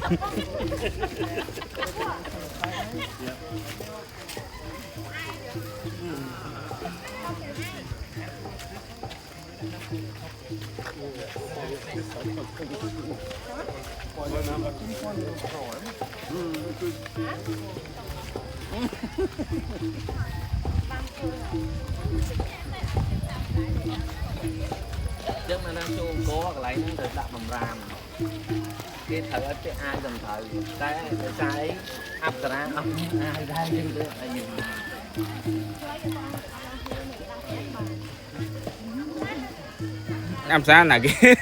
Chứ mà nó chuông cố cái lấy nó được đặt bằng ram cái thử ở cái ai đồng thời cái sai áp ra áp ai ra nhưng được ai dùng làm sao là cái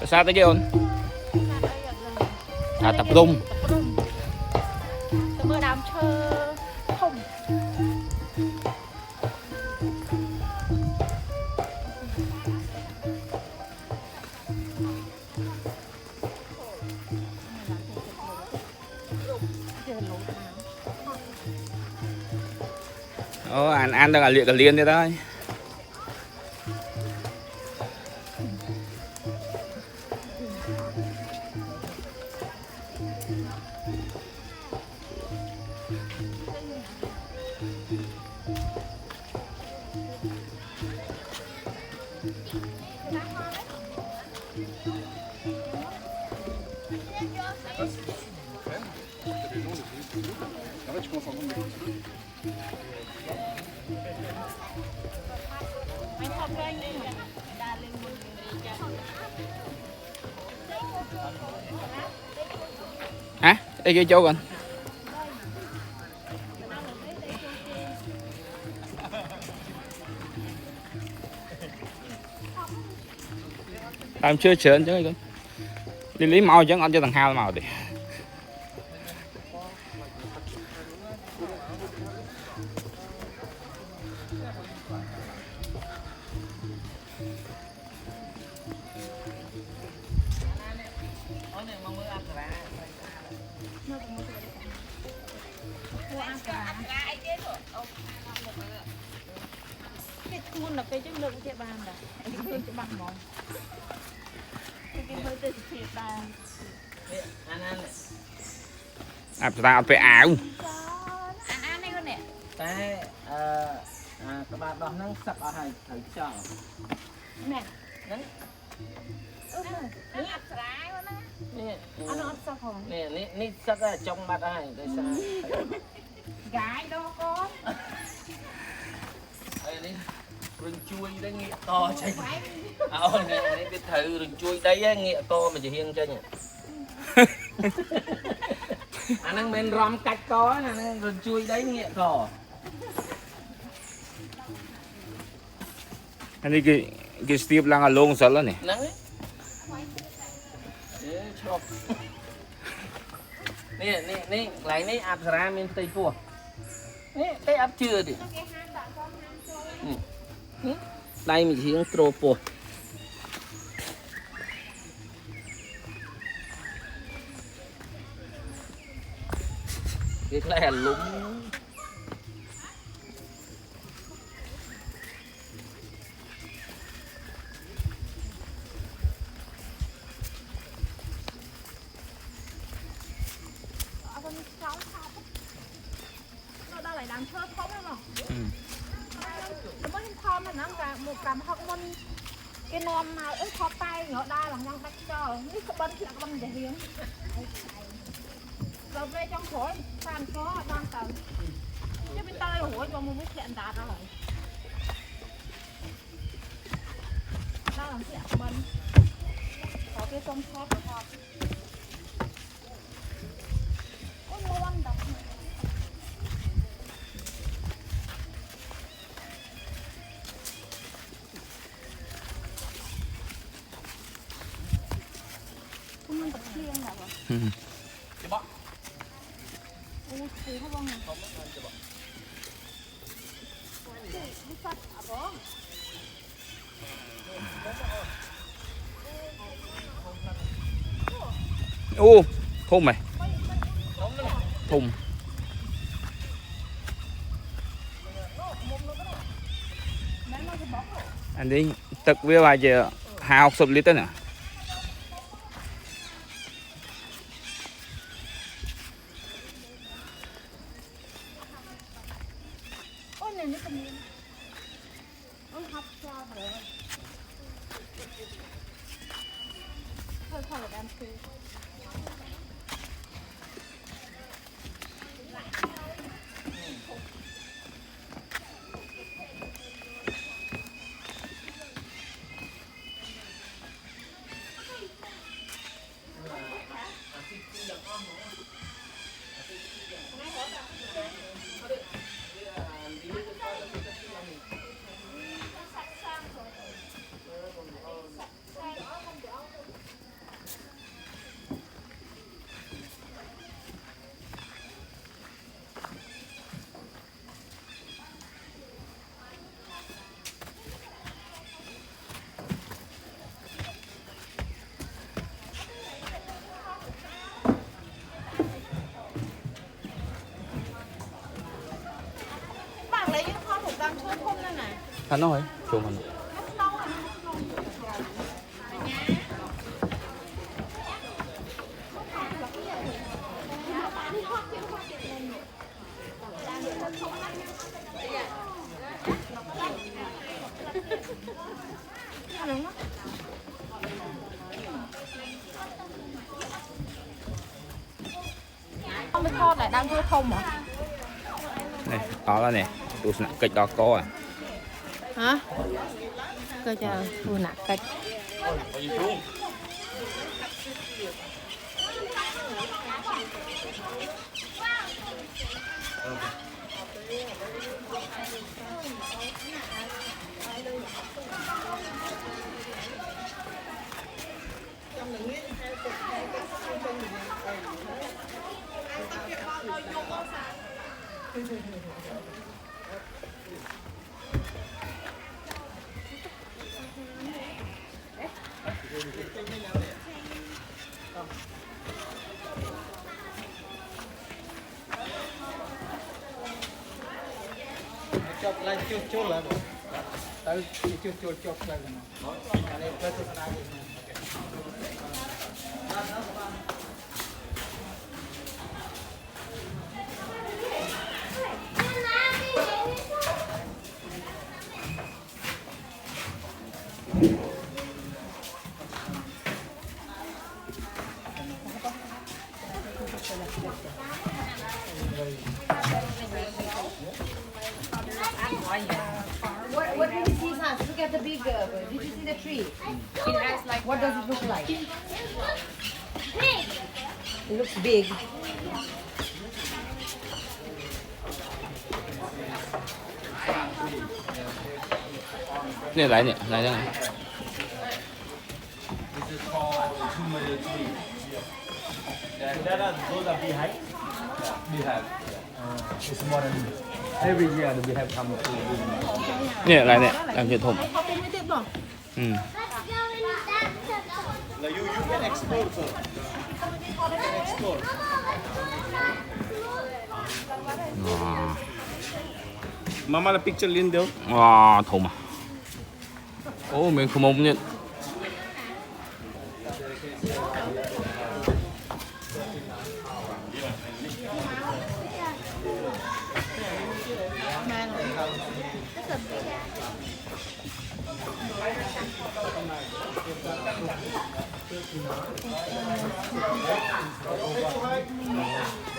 sao tới kia ôn tập trung mưa đám chơi không ăn đang là liệt cả liên thế thôi. Hả? Đây kia chỗ còn. Làm chưa chớn chứ con. Đi lấy màu chứ ăn cho thằng Hao màu đi. cái thun là cái chất lượng của bàn đó cái thun cho bằng món cái hơi từ thiệt bàn Ta phải áo. ăn này con nè cái các bạn đó nó sập ở hai thử cho nè đấy nó áp trái quá nè nó áp sao không nè nít sắp ra trong mặt ai cái sao gái đó con đây rừng chui đấy nghĩa to chạy ôi này cái thử rừng chui đấy nghĩa to mà chỉ hiên cho nhỉ anh đang bên rom cách có nè rừng chui đấy nghĩa to Anh đi cái Steve lang along sao đó nè. Nè lại nè áp ra mình tây phù nè tây áp chưa đi đây mình chỉ trô phù cái này là lúng nó lại làm thơ không đúng không? Nó mới thơm mà nó cả một cầm học môn cái non mà ướt tay nhỏ đa là nhân bắt cho, nếu có bên thì là bên để hiến. เราไปtrong khối sàn có đang tàu chứ bên tay hối cho mua mấy chuyện đá ra rồi đang làm chuyện mình có cái trong shop hoặc ôi ngon độc không bật riêng là vậy ôi thế không bông này đi sạch à bố ô thùng mày thùng anh đi thực với vài giờ 50 lít nè ôi này nó cầm ôi học cho rồi thôi thôi là đam mê bạn lấy những con hộp đang chơi không đây này anh nói chuồng mình không biết con lại đang chơi không hả này đó là nè tụi nặng kịch đó có à hả cơ chờ tôi nặng kịch chop lại chốt lại rồi tới chốt lại rồi này tới tới này What did you see, Hans? Look at the big. Did you see the tree? It has like. What does it look like? Big. It looks big. nè lại nè lại đây này those are beehive. Beehive. It's more than every year the beehive come to. nè lại nè làm chuyện thùng không biết tiếp rồi ừ. You can explore so. You can explore. Wow. Mama la picture lên đâu? Wow, thùng à ô mình không mong nhận Hãy subscribe cho kênh Ghiền Mì Gõ để không bỏ lỡ